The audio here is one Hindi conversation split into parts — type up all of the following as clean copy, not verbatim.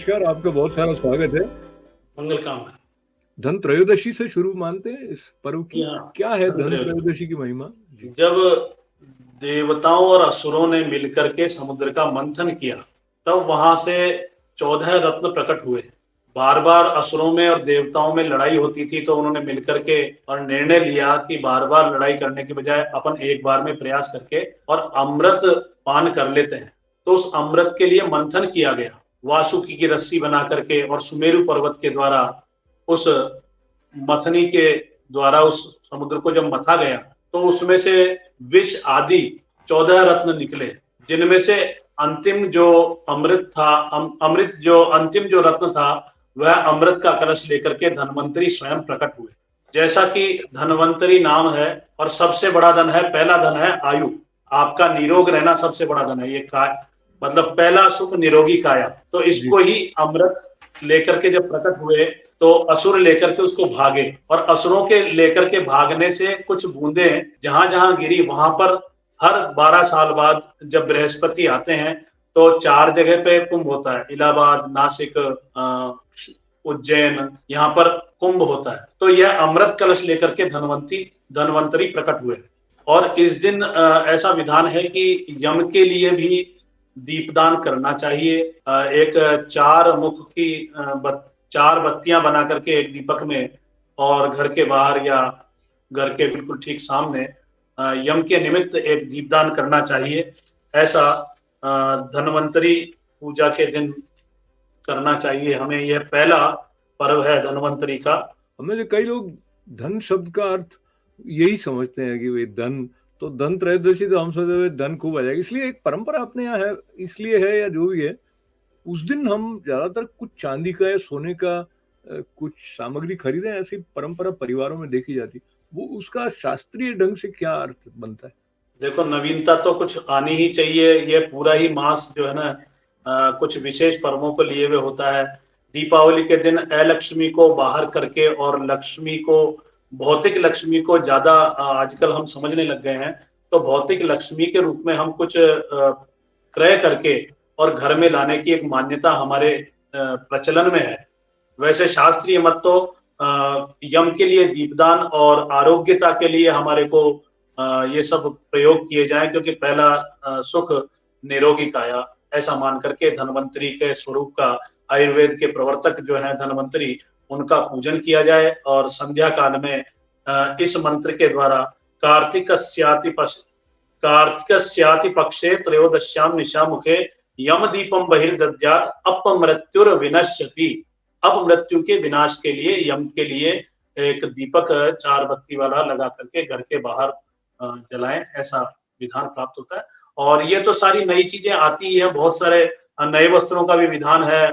नमस्कार, आपका बहुत सारा स्वागत है। मंगल कामना। धन त्रयोदशी से शुरू मानते हैं इस पर्व की? यहाँ क्या है धन धनत्रयोदशी त्रयोदशी की महिमा? जी। जब देवताओं और असुरों ने मिलकर के समुद्र का मंथन किया, तब वहां से 14 रत्न प्रकट हुए। बार बार असुरों में और देवताओं में लड़ाई होती थी, तो उन्होंने मिलकर के और निर्णय लिया कि बार बार लड़ाई करने के बजाय अपन एक बार में प्रयास करके और अमृत पान कर लेते हैं। तो उस अमृत के लिए मंथन किया गया, वासुकी की रस्सी बना करके, और सुमेरु पर्वत के द्वारा उस मथनी के द्वारा उस समुद्र को जब मथा गया, तो उसमें से विष आदि 14 रत्न निकले, जिनमें से अंतिम जो अमृत था, अमृत जो अंतिम जो रत्न था, वह अमृत का कलश लेकर के धन्वंतरी स्वयं प्रकट हुए। जैसा कि धन्वंतरी नाम है, और सबसे बड़ा धन है, पहला धन है आयु। आपका निरोग रहना सबसे बड़ा धन है। ये काय मतलब पहला सुख निरोगी काया। तो जी। इसको ही अमृत लेकर के जब प्रकट हुए, तो असुर लेकर के उसको भागे, और असुरों के लेकर के भागने से कुछ बूंदें जहां जहां गिरी, वहां पर हर 12 साल बाद जब बृहस्पति आते हैं, तो 4 जगह पे कुंभ होता है, इलाहाबाद, नासिक, उज्जैन, यहाँ पर कुंभ होता है। तो यह अमृत कलश लेकर के धनवंतरी प्रकट हुए। और इस दिन ऐसा विधान है कि यम के लिए भी दीपदान करना चाहिए। एक 4 मुख की 4 बत्तियां बना करके एक दीपक में, और घर के बाहर या घर के बिल्कुल ठीक सामने यम के निमित्त एक दीपदान करना चाहिए। ऐसा धन्वंतरी पूजा के दिन करना चाहिए हमें। यह पहला पर्व है धन्वंतरी का। हमें से कई लोग धन शब्द का अर्थ यही समझते हैं कि वे धन, तो धन त्रयोदशी तो हम सोचते हुए धन खूब आ जाएगा, इसलिए एक परंपरा अपने यहाँ है, इसलिए है या जो भी है, उस दिन हम ज्यादातर कुछ चांदी का या सोने का कुछ सामग्री खरीदें, ऐसी परंपरा परिवारों में देखी जाती। वो उसका शास्त्रीय ढंग से क्या अर्थ बनता है? देखो, नवीनता तो कुछ आनी ही चाहिए। ये पूरा ही मास जो है ना, कुछ विशेष पर्वों को लिए हुए होता है। दीपावली के दिन अलक्ष्मी को बाहर करके और लक्ष्मी को, भौतिक लक्ष्मी को ज्यादा आजकल हम समझने लग गए हैं। तो भौतिक लक्ष्मी के रूप में हम कुछ क्रय करके और घर में लाने की एक मान्यता हमारे प्रचलन में है। वैसे शास्त्रीय मत तो यम के लिए दीपदान और आरोग्यता के लिए हमारे को ये सब प्रयोग किए जाएं, क्योंकि पहला सुख निरोगी काया, ऐसा मान करके धन्वंतरी के स्वरूप का, आयुर्वेद के प्रवर्तक जो है धन्वंतरी, उनका पूजन किया जाए। और संध्या काल में इस मंत्र के द्वारा कार्तिकस्याति पक्षे त्रयोदश्याम निशा मुखे यम दीपम बहिर्दद्यात् अपमृत्युर विनश्यति। अपमृत्यु के विनाश के लिए यम के लिए एक दीपक 4 बत्ती वाला लगा करके घर के बाहर जलाएं, ऐसा विधान प्राप्त होता है। और ये तो सारी नई चीजें आती ही है, बहुत सारे नए वस्त्रों का भी विधान है,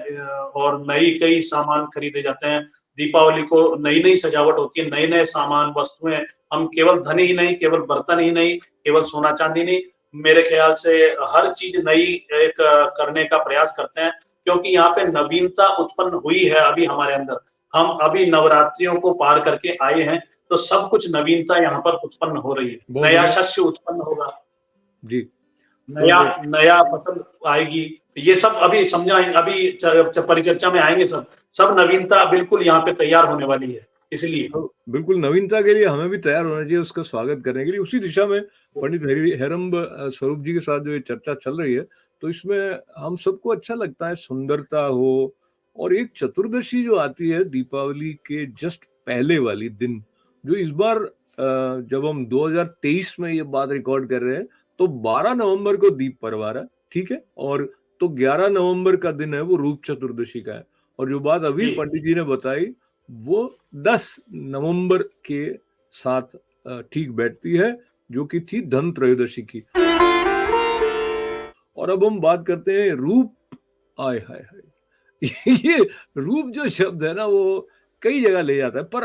और नई कई सामान खरीदे जाते हैं। दीपावली को नई नई सजावट होती है, नए नए सामान, वस्तुएं। हम केवल धन ही नहीं, केवल बर्तन ही नहीं, केवल सोना चांदी नहीं, मेरे ख्याल से हर चीज नई एक करने का प्रयास करते हैं, क्योंकि यहाँ पे नवीनता उत्पन्न हुई है अभी हमारे अंदर। हम अभी नवरात्रियों को पार करके आए हैं, तो सब कुछ नवीनता यहाँ पर उत्पन्न हो रही है। बहुत नया बढ़िया। शस्य उत्पन्न होगा, जी। नया तो नया फसल आएगी। ये सब अभी समझाएंगे, अभी परिचर्चा में आएंगे। सब सब नवीनता बिल्कुल यहाँ पे तैयार होने वाली है, इसलिए तो बिल्कुल नवीनता के लिए हमें भी तैयार होना चाहिए, उसका स्वागत करने के लिए। उसी दिशा में पंडित हेरम्ब स्वरूप जी के साथ जो ये चर्चा चल रही है, तो इसमें हम सबको अच्छा लगता है सुंदरता हो। और एक चतुर्दशी जो आती है दीपावली के जस्ट पहले वाली दिन, जो इस बार जब हम 2023 में ये बात रिकॉर्ड कर रहे हैं, तो 12 नवंबर को दीप पर्व आ रहा है, ठीक है। और तो 11 नवंबर का दिन है वो रूप चतुर्दशी का है। और जो बात अभी जी। पंडित जी ने बताई, वो 10 नवंबर के साथ ठीक बैठती है, जो कि थी धन त्रयोदशी की। और अब हम बात करते हैं रूप। आय हाय हाय ये रूप जो शब्द है ना, वो कई जगह ले जाता है, पर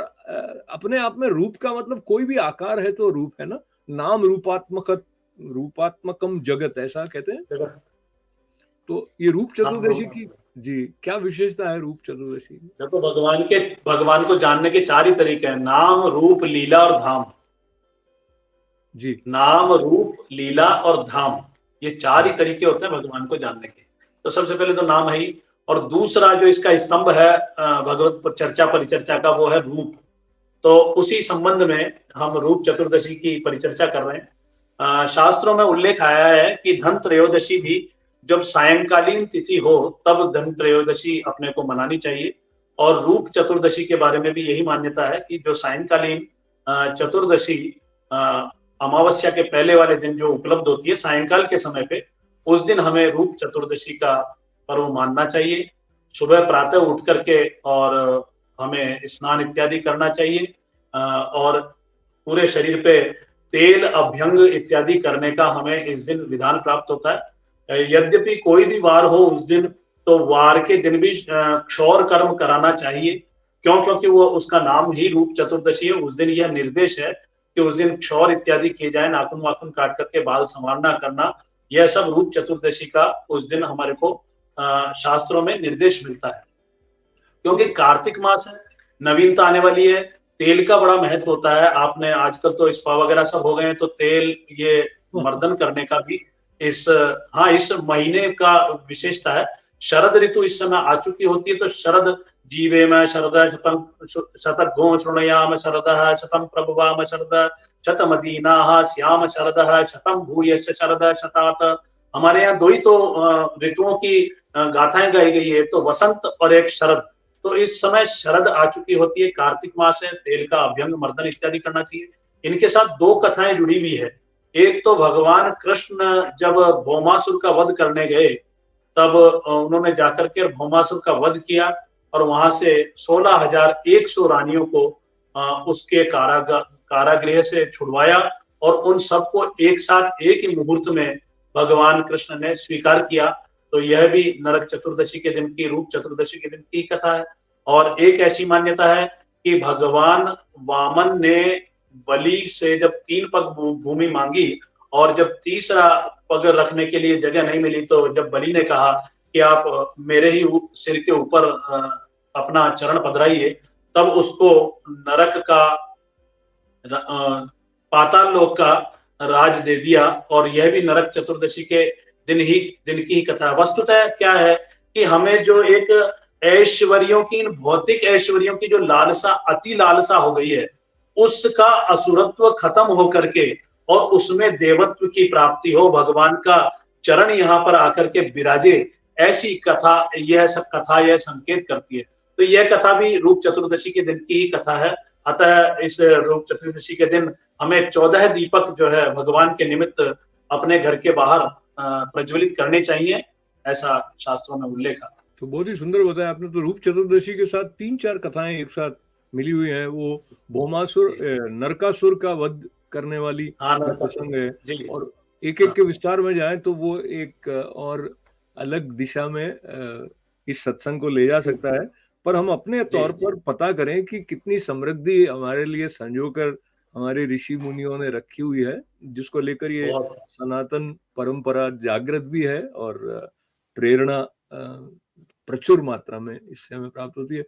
अपने आप में रूप का मतलब कोई भी आकार है तो रूप है ना। नाम रूपात्मकम जगत, ऐसा कहते हैं। तो ये रूप चतुर्दशी की, जी, क्या विशेषता है रूप चतुर्दशी की? देखो, भगवान को जानने के 4 ही तरीके हैं: नाम, रूप, लीला और धाम। जी। नाम, रूप, लीला और धाम, ये 4 ही तरीके होते हैं भगवान को जानने के। तो सबसे पहले तो नाम है ही। और दूसरा जो इसका स्तंभ है भगवत चर्चा परिचर्चा का, वो है रूप। तो उसी संबंध में हम रूप चतुर्दशी की परिचर्चा कर रहे हैं। शास्त्रों में उल्लेख आया है कि धन त्रयोदशी भी जब सायंकालीन तिथि हो तब धन त्रयोदशी अपने को मनानी चाहिए। और रूप चतुर्दशी के बारे में भी यही मान्यता है कि जो सायंकालीन चतुर्दशी अमावस्या के पहले वाले दिन जो उपलब्ध होती है सायंकाल के समय पे, उस दिन हमें रूप चतुर्दशी का पर्व मानना चाहिए। सुबह प्रातः उठ करके और हमें स्नान इत्यादि करना चाहिए और पूरे शरीर पे तेल अभ्यंग इत्यादि करने का हमें इस दिन विधान प्राप्त होता है। यद्यपि कोई भी वार हो उस दिन, तो वार के दिन भी क्षौर कर्म कराना चाहिए। क्यों? क्योंकि वो उसका नाम ही रूप चतुर्दशी है। उस दिन यह निर्देश है कि उस दिन क्षौर इत्यादि किए जाए, नाखून वाखून काट करके बाल संवारना करना, यह सब रूप चतुर्दशी का उस दिन हमारे को शास्त्रों में निर्देश मिलता है। क्योंकि कार्तिक मास है, नवीनता आने वाली है, तेल का बड़ा महत्व होता है। आपने आजकल तो स्पा वगैरह सब हो गए हैं, तो तेल ये मर्दन करने का भी इस महीने का विशेषता है। शरद ऋतु इस समय आ चुकी होती है, तो शरद जीवे में शरद शतम शतघ्नो शृणुयाम शरद शतम प्रभवाम शरद शतमदीना श्याम शरद शतम भूयश्च शरद शतात। हमारे यहाँ दो ही तो ऋतुओं की गाथाएं गाई गई है, तो वसंत और एक शरद। तो इस समय शरद आ चुकी होती है, कार्तिक मास है, तेल का अभ्यंग मर्दन इत्यादि करना चाहिए। इनके साथ दो कथाएं जुड़ी हुई है। एक तो भगवान कृष्ण जब भौमासुर का वध करने गए, तब उन्होंने जाकर के भौमासुर का वध किया और वहां से 16,100 रानियों को उसके कारागृह से छुड़वाया और उन सबको एक साथ एक ही मुहूर्त में भगवान कृष्ण ने स्वीकार किया। तो यह भी नरक चतुर्दशी के दिन की, रूप चतुर्दशी के दिन की कथा है। और एक ऐसी मान्यता है कि भगवान वामन ने बलि से जब 3 पग भूमि मांगी और जब तीसरा पग रखने के लिए जगह नहीं मिली, तो जब बलि ने कहा कि आप मेरे ही सिर के ऊपर अपना चरण पधराइए, तब उसको नरक का पाताल लोक का राज दे दिया। और यह भी नरक चतुर्दशी के दिन की ही कथा है। वस्तुतः क्या है कि हमें जो एक ऐश्वर्यों की, भौतिक ऐश्वर्यों की जो लालसा, अति लालसा हो गई है, उसका असुरत्व खत्म हो करके और उसमें देवत्व की प्राप्ति हो, भगवान का चरण यहाँ पर आकर के विराजे, ऐसी कथा, यह सब कथा यह संकेत करती है। तो यह कथा भी रूप चतुर्दशी के दिन की ही कथा है। अतः इस रूप चतुर्दशी के दिन हमें 14 दीपक जो है भगवान के निमित्त अपने घर के बाहर प्रज्वलित करने चाहिए, ऐसा शास्त्रों में उल्लेख है। तो बहुत ही सुंदर बताया आपने। तो रूप चतुर्दशी के साथ 3-4 कथाएं एक साथ मिली हुई हैं। वो भौमासुर, नरकासुर का वध करने वाली प्रसंग है, और एक एक के विस्तार में जाएं तो वो एक और अलग दिशा में इस सत्संग को ले जा सकता है। पर हम अपने तौर पर पता करें कि कितनी समृद्धि हमारे लिए संजोकर हमारे ऋषि मुनियों ने रखी हुई है, जिसको लेकर ये सनातन परंपरा जागृत भी है और प्रेरणा प्रचुर मात्रा में इससे हमें प्राप्त होती है।